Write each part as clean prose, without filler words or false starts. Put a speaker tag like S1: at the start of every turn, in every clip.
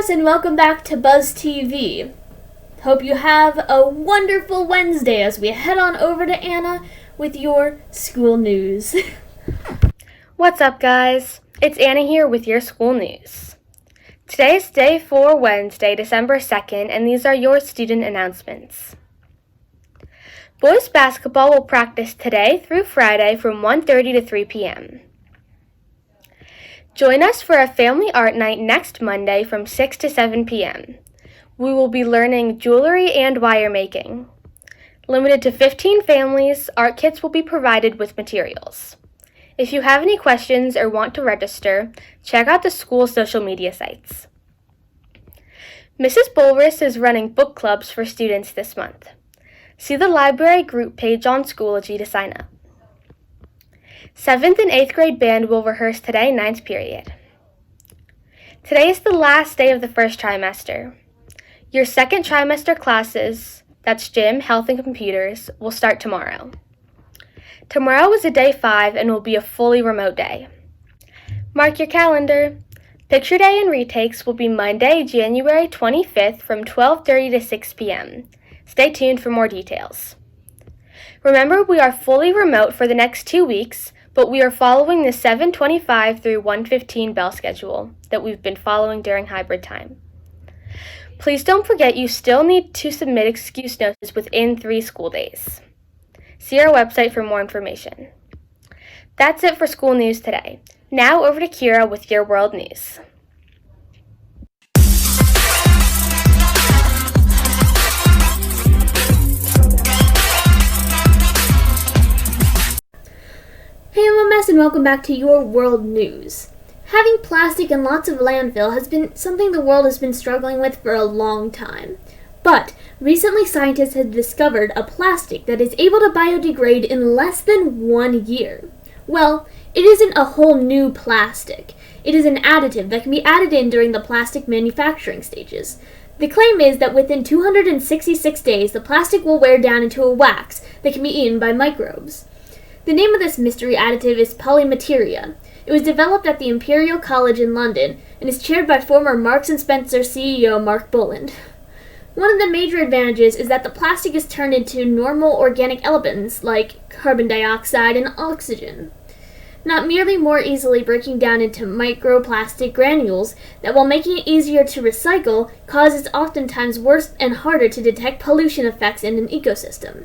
S1: LMMS and welcome back to BuzzTV. Hope you have a wonderful Wednesday as we head on over to Anna with your school news.
S2: What's up, guys? It's Anna here with your school news. Today is day 4, Wednesday, December 2nd, and these are your student announcements. Boys basketball will practice today through Friday from 1:30 to 3 p.m. Join us for a family art night next Monday from 6 to 7 p.m. We will be learning jewelry and wire making. Limited to 15 families, art kits will be provided with materials. If you have any questions or want to register, check out the school's social media sites. Mrs. Bulris is running book clubs for students this month. See the library group page on Schoology to sign up. 7th and 8th grade band will rehearse today, 9th period. Today is the last day of the first trimester. Your second trimester classes, that's gym, health, and computers, will start tomorrow. Tomorrow is a day 5 and will be a fully remote day. Mark your calendar. Picture Day and retakes will be Monday, January 25th from 12:30 to 6 p.m. Stay tuned for more details. Remember, we are fully remote for the next 2 weeks, but we are following the 7:25 through 1:15 bell schedule that we've been following during hybrid time. Please don't forget you still need to submit excuse notices within 3 school days. See our website for more information. That's it for school news today. Now over to Kira with your world news.
S1: Hey LMMS and welcome back to your world news. Having plastic in lots of landfill has been something the world has been struggling with for a long time. But recently scientists have discovered a plastic that is able to biodegrade in less than 1 year. Well, it isn't a whole new plastic. It is an additive that can be added in during the plastic manufacturing stages. The claim is that within 266 days, the plastic will wear down into a wax that can be eaten by microbes. The name of this mystery additive is polymateria. It was developed at the Imperial College in London and is chaired by former Marks & Spencer CEO Mark Boland. One of the major advantages is that the plastic is turned into normal organic elements like carbon dioxide and oxygen, not merely more easily breaking down into microplastic granules that, while making it easier to recycle, causes oftentimes worse and harder to detect pollution effects in an ecosystem.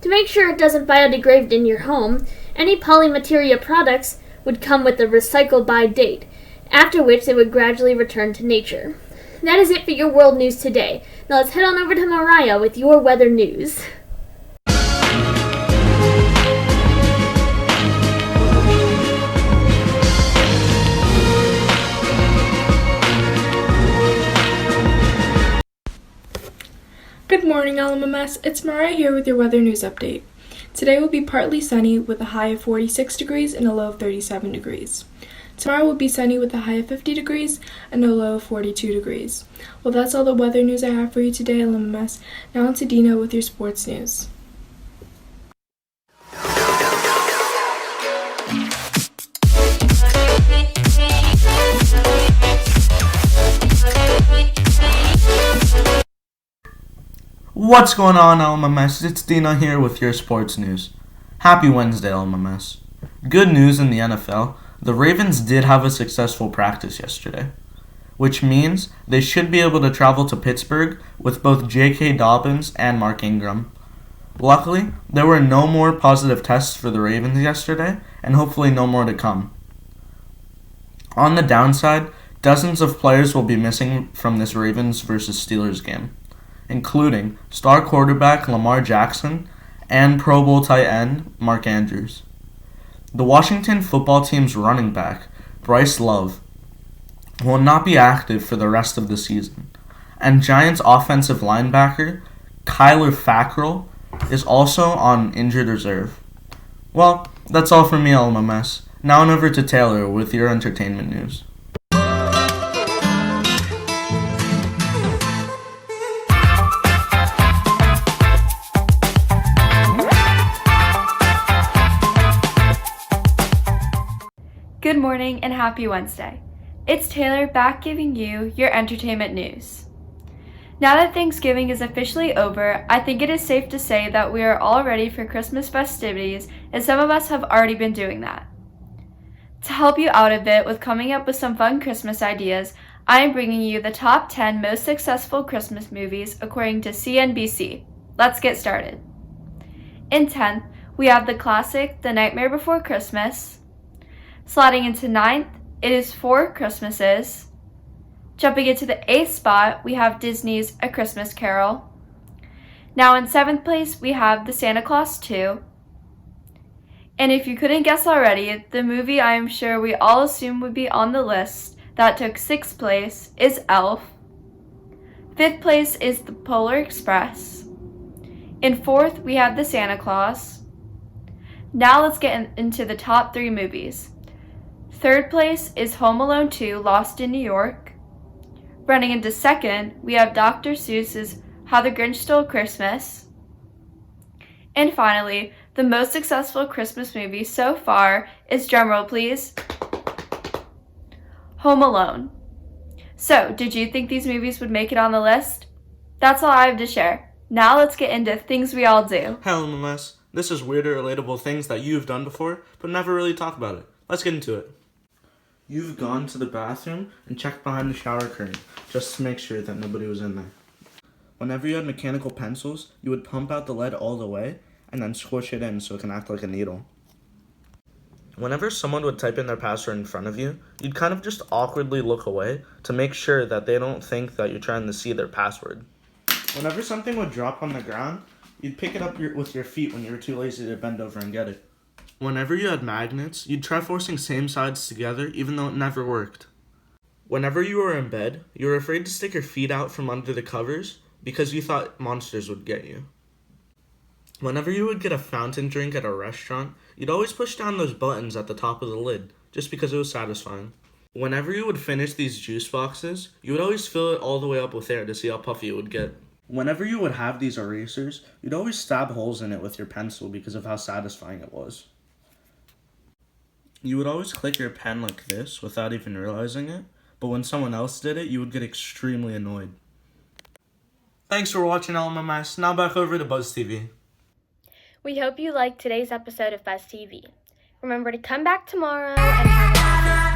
S1: To make sure it doesn't biodegrade in your home, any polymateria products would come with a recycle by date, after which they would gradually return to nature. That is it for your world news today. Now let's head on over to Mariah with your weather news.
S3: Good morning, LMMS. It's Mariah here with your weather news update. Today will be partly sunny with a high of 46 degrees and a low of 37 degrees. Tomorrow will be sunny with a high of 50 degrees and a low of 42 degrees. Well, that's all the weather news I have for you today, LMMS. Now on to Dina with your sports news.
S4: What's going on, LMMS? It's Dina here with your sports news. Happy Wednesday, LMMS. Good news in the NFL. The Ravens did have a successful practice yesterday, which means they should be able to travel to Pittsburgh with both J.K. Dobbins and Mark Ingram. Luckily, there were no more positive tests for the Ravens yesterday, and hopefully no more to come. On the downside, dozens of players will be missing from this Ravens versus Steelers game, including star quarterback Lamar Jackson and Pro Bowl tight end Mark Andrews. The Washington football team's running back, Bryce Love, will not be active for the rest of the season, and Giants offensive linebacker Kyler Fackrell is also on injured reserve. Well, that's all from me, LMMS. Now on over to Taylor with your entertainment news.
S5: Good morning and happy Wednesday. It's Taylor back giving you your entertainment news. Now that Thanksgiving is officially over, I think it is safe to say that we are all ready for Christmas festivities, and some of us have already been doing that. To help you out a bit with coming up with some fun Christmas ideas, I am bringing you the top 10 most successful Christmas movies according to CNBC. Let's get started. In 10th, we have the classic The Nightmare Before Christmas. Sliding into 9th, it is Four Christmases. Jumping into the 8th spot, we have Disney's A Christmas Carol. Now in 7th place, we have The Santa Claus 2. And if you couldn't guess already, the movie I am sure we all assumed would be on the list that took 6th place is Elf. 5th place is The Polar Express. In 4th, we have The Santa Claus. Now let's get into the top 3 movies. 3rd place is Home Alone 2, Lost in New York. Running into 2nd, we have Dr. Seuss's How the Grinch Stole Christmas. And finally, the most successful Christmas movie so far is, drumroll please, Home Alone. So, did you think these movies would make it on the list? That's all I have to share. Now let's get into things we all do.
S4: Hey LMS, this is weird or relatable things that you've done before, but never really talk about it. Let's get into it. You've gone to the bathroom and checked behind the shower curtain, just to make sure that nobody was in there. Whenever you had mechanical pencils, you would pump out the lead all the way, and then squish it in so it can act like a needle. Whenever someone would type in their password in front of you, you'd kind of just awkwardly look away to make sure that they don't think that you're trying to see their password. Whenever something would drop on the ground, you'd pick it up with your feet when you were too lazy to bend over and get it. Whenever you had magnets, you'd try forcing same sides together even though it never worked. Whenever you were in bed, you were afraid to stick your feet out from under the covers because you thought monsters would get you. Whenever you would get a fountain drink at a restaurant, you'd always push down those buttons at the top of the lid, just because it was satisfying. Whenever you would finish these juice boxes, you would always fill it all the way up with air to see how puffy it would get. Whenever you would have these erasers, you'd always stab holes in it with your pencil because of how satisfying it was. You would always click your pen like this without even realizing it, but when someone else did it, you would get extremely annoyed. Thanks for watching LMMS. Now back over to BuzzTV.
S2: We hope you liked today's episode of BuzzTV. Remember to come back tomorrow and have a